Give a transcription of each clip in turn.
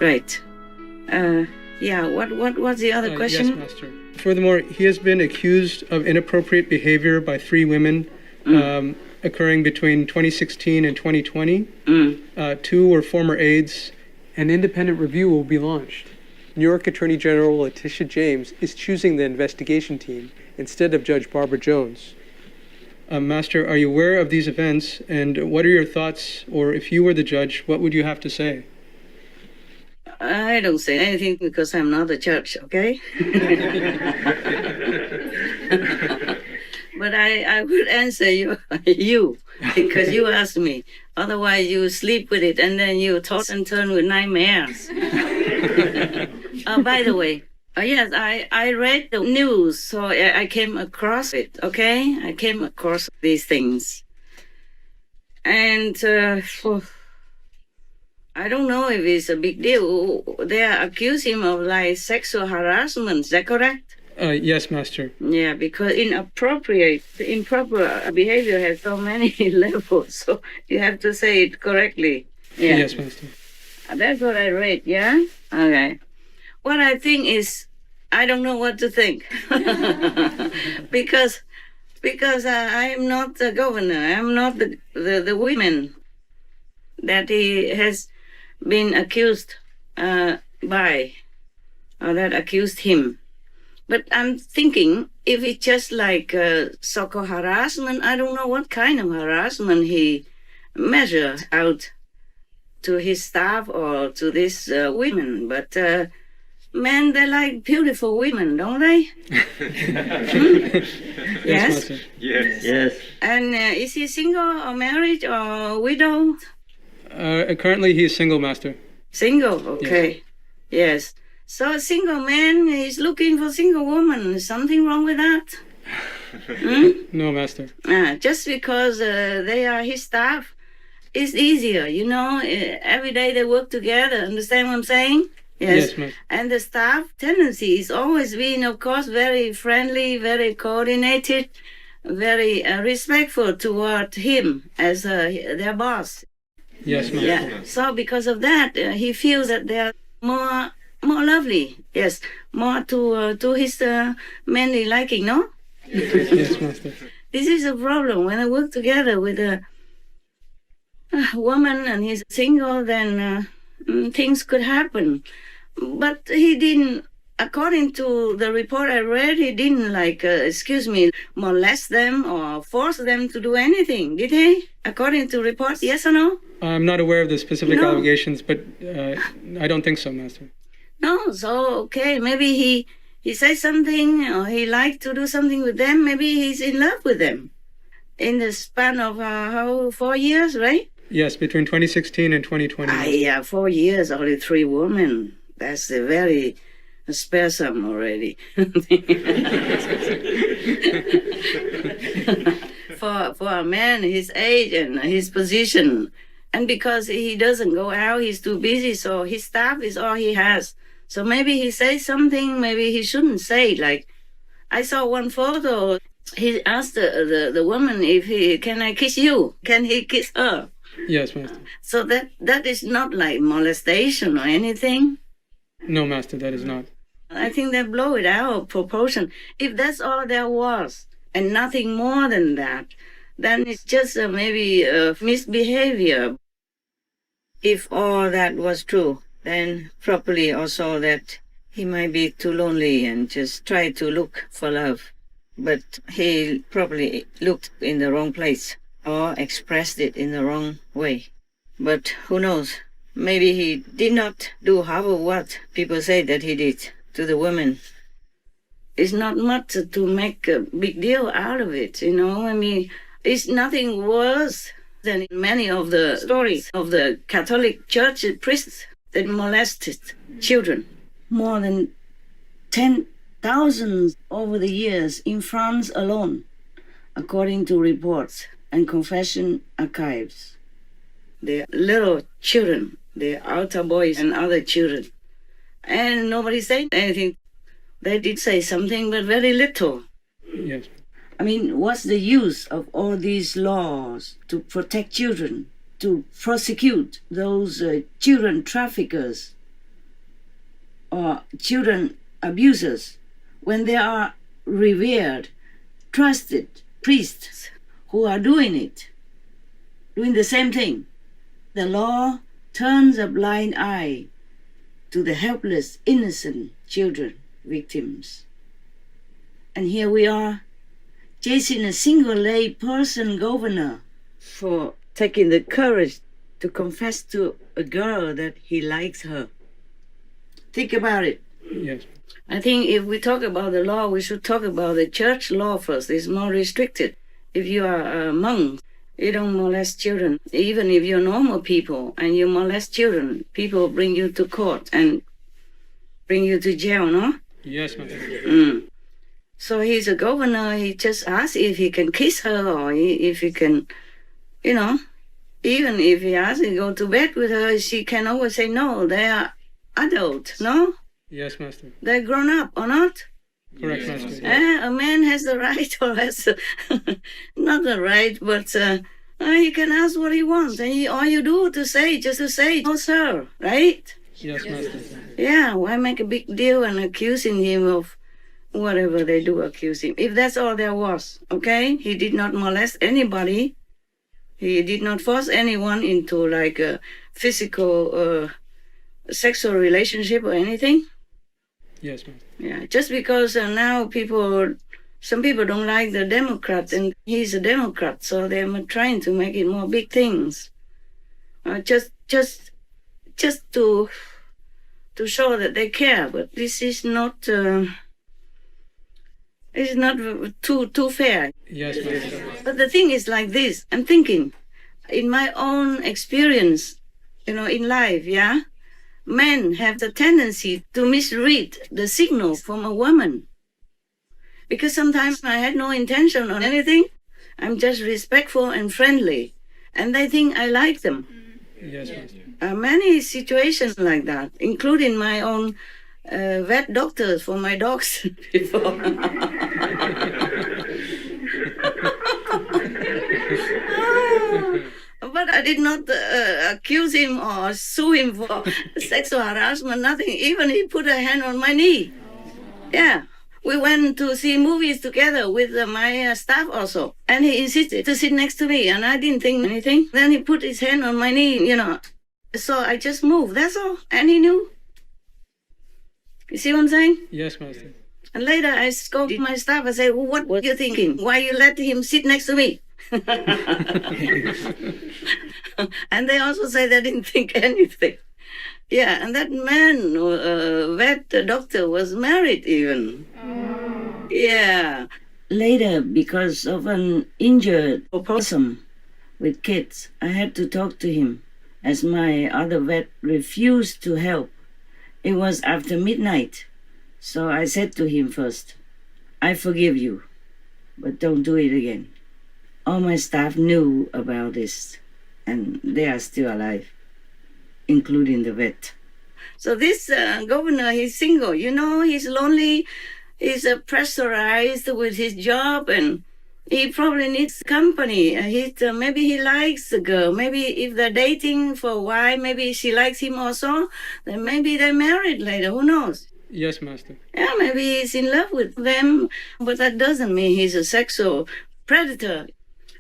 Right. Yeah, what was the other question? Yes, Master. Furthermore, he has been accused of inappropriate behavior by 3 women occurring between 2016 and 2020. 2 were former aides. An independent review will be launched. New York Attorney General Letitia James is choosing the investigation team instead of Judge Barbara Jones. Master, are you aware of these events, and what are your thoughts, or if you were the judge, what would you have to say? I don't say anything because I'm not a judge, okay? But I would answer you because you asked me. Otherwise, you sleep with it and then you toss and turn with nightmares. By the way, yes, I read the news, so I came across it, okay? I came across these things. And I don't know if it's a big deal. They accuse him of like sexual harassment. Is that correct? Yes, Master. Yeah, because improper behavior has so many levels, so you have to say it correctly. Yeah. Yes, Master. That's what I read, yeah? Okay. What I think is, I don't know what to think. because I'm not the governor. I'm not the women that he has been accused by, or that accused him. But I'm thinking, if it's just like so-called harassment, I don't know what kind of harassment he measures out to his staff or to these women. But men, they like beautiful women, don't they? Yes? Yes. Yes. And is he single or married or widow? Currently, he is single, Master. Single, okay. Yes. So a single man is looking for single woman. Is something wrong with that? No, Master. Just because they are his staff, it's easier, you know. Every day they work together. Understand what I'm saying? Yes, Master. And the staff tendency is always being, of course, very friendly, very coordinated, very respectful toward him as their boss. Yes, Master. Yeah. So because of that, he feels that they are more lovely. Yes, more to his manly liking. No. Yes, Master. This is a problem when I work together with a woman and he's single. Then things could happen. But he didn't. According to the report I read, he didn't molest them or force them to do anything, did he? According to reports, yes or no? I'm not aware of the specific allegations, but I don't think so, Master. No, so okay, maybe he says something or he liked to do something with them. Maybe he's in love with them. In the span of 4 years, right? Yes, between 2016 and 2020. Yeah, 4 years, only 3 women. That's a very sparesome already. for a man his age and his position. And because he doesn't go out, he's too busy, so his staff is all he has. So maybe he says something, maybe he shouldn't say. Like, I saw one photo, he asked the woman can I kiss you? Can he kiss her? Yes, Master. So that is not like molestation or anything? No, Master, that is not. I think they blow it out of proportion. If that's all there was, and nothing more than that, then it's just maybe misbehavior. If all that was true, then probably also that he might be too lonely and just try to look for love. But he probably looked in the wrong place or expressed it in the wrong way. But who knows? Maybe he did not do half of what people say that he did to the women. It's not much to make a big deal out of it, you know. I mean, it's nothing worse than many of the stories of the Catholic Church priests that molested children. More than 10,000 over the years in France alone, according to reports and confession archives. They're little children, they're altar boys and other children. And nobody said anything. They did say something, but very little. Yes. I mean, what's the use of all these laws to protect children, to prosecute those children traffickers? or children abusers, when there are revered, trusted priests who are doing the same thing, the law turns a blind eye to the helpless, innocent children, victims. And here we are, chasing a single lay person governor for taking the courage to confess to a girl that he likes her. Think about it. Yes. I think if we talk about the law, we should talk about the church law first. It's more restricted. If you are a monk, you don't molest children. Even if you're normal people and you molest children, people bring you to court and bring you to jail, no? Yes, Master. So he's a governor. He just asks if he can kiss her or if he can, even if he asks to go to bed with her, she can always say no. They are adult, no? Yes, Master. They're grown up or not? Correct, Master. A man has the right, or has not the right, but he can ask what he wants, and all you do just to say, "Oh, sir," right? Yes, Master. Yeah, why make a big deal and accusing him of whatever they do accuse him? If that's all there was, okay? He did not molest anybody. He did not force anyone into like a physical, sexual relationship or anything. Yes, Master. Yeah, just because now some people don't like the Democrats, and he's a Democrat, so they're trying to make it more big things. Just to show that they care, but this is not. It's not too fair. Yes, Master. But the thing is like this. I'm thinking, in my own experience, in life, yeah. Men have the tendency to misread the signal from a woman. Because sometimes I had no intention on anything. I'm just respectful and friendly. And they think I like them. Yes, Master. Many situations like that, including my own vet doctors for my dogs before. But I did not accuse him or sue him for sexual harassment, nothing. Even he put a hand on my knee. Yeah. We went to see movies together with my staff also. And he insisted to sit next to me, and I didn't think anything. Then he put his hand on my knee, So I just moved, that's all. And he knew. You see what I'm saying? Yes, Master. And later I spoke to my staff. I said, well, what were you thinking? Why you let him sit next to me? And they also say they didn't think anything. Yeah, and that man, vet doctor, was married even. Oh. Yeah. Later, because of an injured opossum with kids, I had to talk to him, as my other vet refused to help. It was after midnight, so I said to him first, I forgive you, but don't do it again. All my staff knew about this, and they are still alive, including the vet. So this governor, he's single, he's lonely, he's pressurized with his job, and he probably needs company. Maybe he likes the girl. Maybe if they're dating for a while, maybe she likes him also, then maybe they're married later, who knows? Yes, Master. Yeah, maybe he's in love with them, but that doesn't mean he's a sexual predator.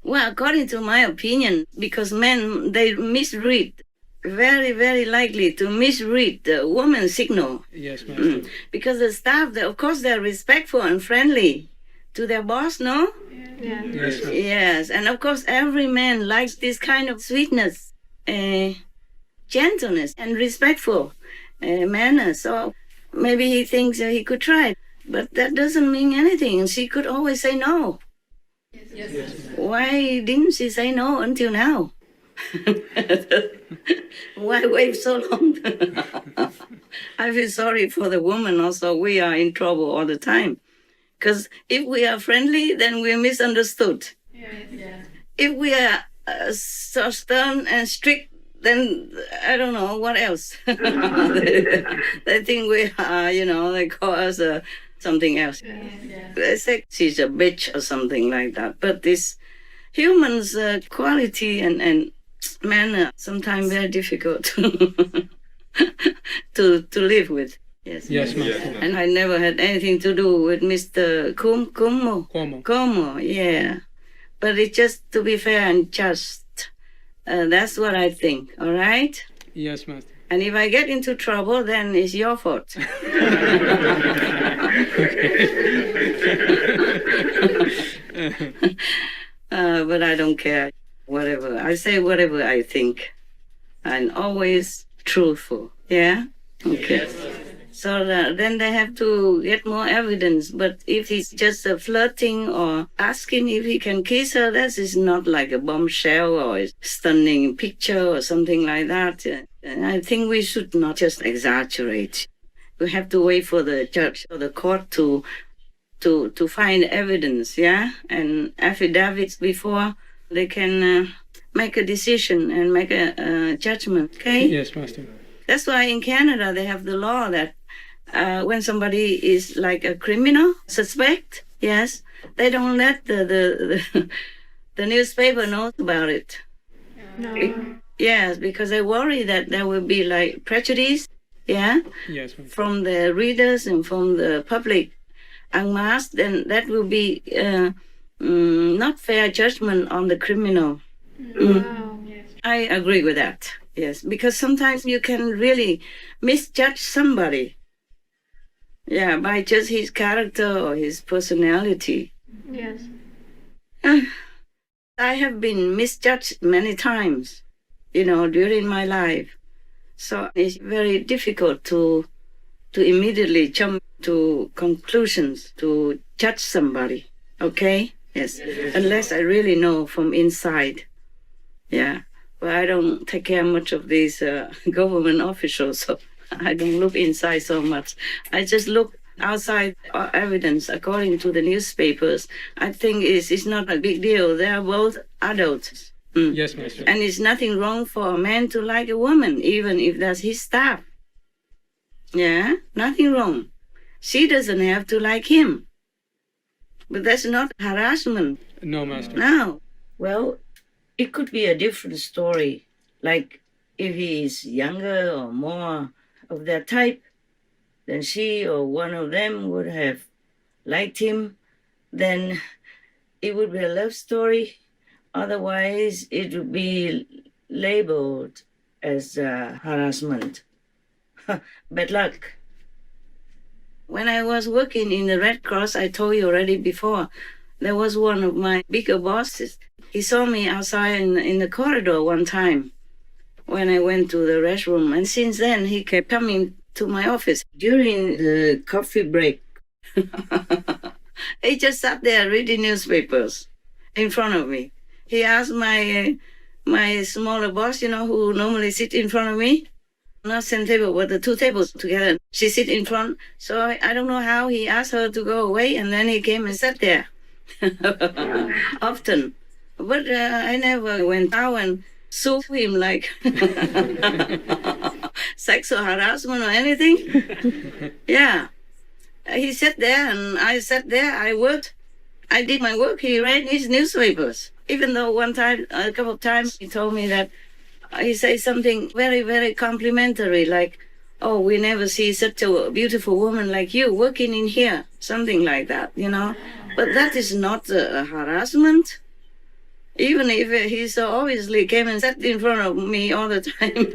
Well, according to my opinion, because men, they misread, very, very likely to misread the woman's signal. Yes, Master. Because the staff, of course, they're respectful and friendly to their boss, no? Yeah. Yes, Master. Yes, and of course, every man likes this kind of sweetness, gentleness, and respectful manner. So maybe he thinks he could try, but that doesn't mean anything. She could always say no. Yes. Why didn't she say no until now? Why wait so long? I feel sorry for the woman also. We are in trouble all the time. Because if we are friendly, then we're misunderstood. Yes. If we are so stern and strict, then I don't know what else. They think we are, they call us something else. Yes. They say she's a bitch or something like that. But this humans' quality and manner sometimes very difficult to live with. Yeah. Yes. Yes, Master. And I never had anything to do with Mr. Cuomo. Cuomo. Yeah. But it's just to be fair and just. That's what I think, all right? Yes, Master. And if I get into trouble, then it's your fault. But I don't care. Whatever. I say whatever I think. And always truthful. Yeah? Okay. So then they have to get more evidence. But if he's just flirting or asking if he can kiss her, that is not like a bombshell or a stunning picture or something like that. I think we should not just exaggerate. We have to wait for the judge or the court to find evidence, yeah, and affidavits before they can make a decision and make a judgment. Okay. Yes, Master. That's why in Canada they have the law that when somebody is like a criminal suspect, yes, they don't let the newspaper know about it. No. Yes, because they worry that there will be like prejudice, yeah, Yes, Master. from the readers and from the public en masse. Then that will be not fair judgment on the criminal. Wow. I agree with that. Yes, because sometimes you can really misjudge somebody. Yeah, by just his character or his personality. Yes. I have been misjudged many times, during my life. So it's very difficult to immediately jump to conclusions, to judge somebody. Okay? Yes. Unless I really know from inside. Yeah. But I don't take care much of these government officials, so I don't look inside so much. I just look outside evidence according to the newspapers. I think it's not a big deal. They are both adults. Yes, Master. And it's nothing wrong for a man to like a woman, even if that's his staff. Yeah, nothing wrong. She doesn't have to like him. But that's not harassment. No, Master. No. Well, it could be a different story. Like if he is younger or more of that type, then she or one of them would have liked him, then it would be a love story. Otherwise, it would be labeled as harassment. Bad luck. When I was working in the Red Cross, I told you already before, there was one of my bigger bosses. He saw me outside in the corridor one time when I went to the restroom. And since then, he kept coming to my office during the coffee break. He just sat there reading newspapers in front of me. He asked my smaller boss, who normally sit in front of me, not same table, but the two tables together. She sit in front. So I don't know how he asked her to go away, and then he came and sat there often. But I never went out and sue him like sexual harassment or anything. Yeah. He sat there and I sat there. I worked. I did my work. He read his newspapers. Even though one time, a couple of times, he told me that he said something very, very complimentary, like, "Oh, we never see such a beautiful woman like you working in here," something like that, But that is not a harassment. Even if he so obviously came and sat in front of me all the time.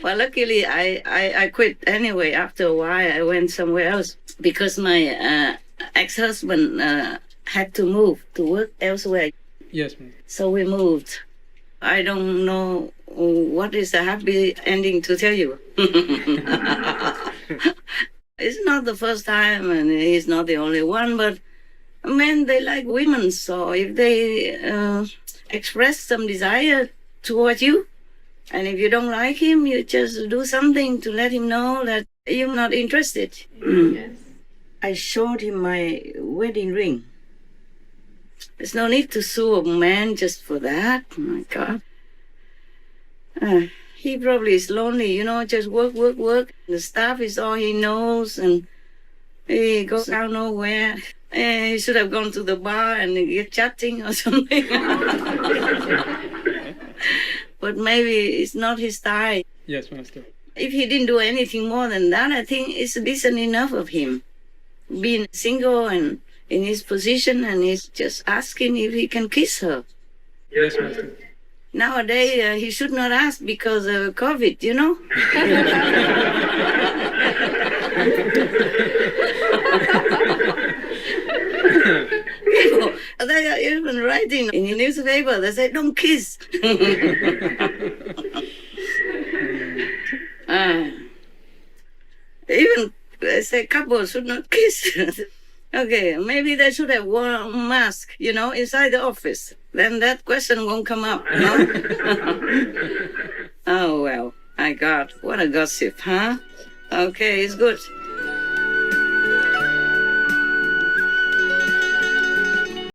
Well, luckily, I quit anyway. After a while, I went somewhere else because my ex-husband had to move to work elsewhere. Yes, ma'am. So we moved. I don't know what is a happy ending to tell you. It's not the first time, and he's not the only one, but men, they like women. So if they express some desire toward you, and if you don't like him, you just do something to let him know that you're not interested. Yes. I showed him my wedding ring. There's no need to sue a man just for that. Oh my God. He probably is lonely, just work. The staff is all he knows, and he goes out nowhere. He should have gone to the bar and get chatting or something. But maybe it's not his style. Yes, Master. If he didn't do anything more than that, I think it's decent enough of him. Being single and in his position, and he's just asking if he can kiss her. Yes, Master. Nowadays, he should not ask because of COVID, you know? People, they are even writing in the newspaper, they say, don't kiss. Even they say couples should not kiss. Okay, maybe they should have worn a mask, you know, inside the office. Then that question won't come up, no? Oh, well, my God, what a gossip, huh? Okay, it's good.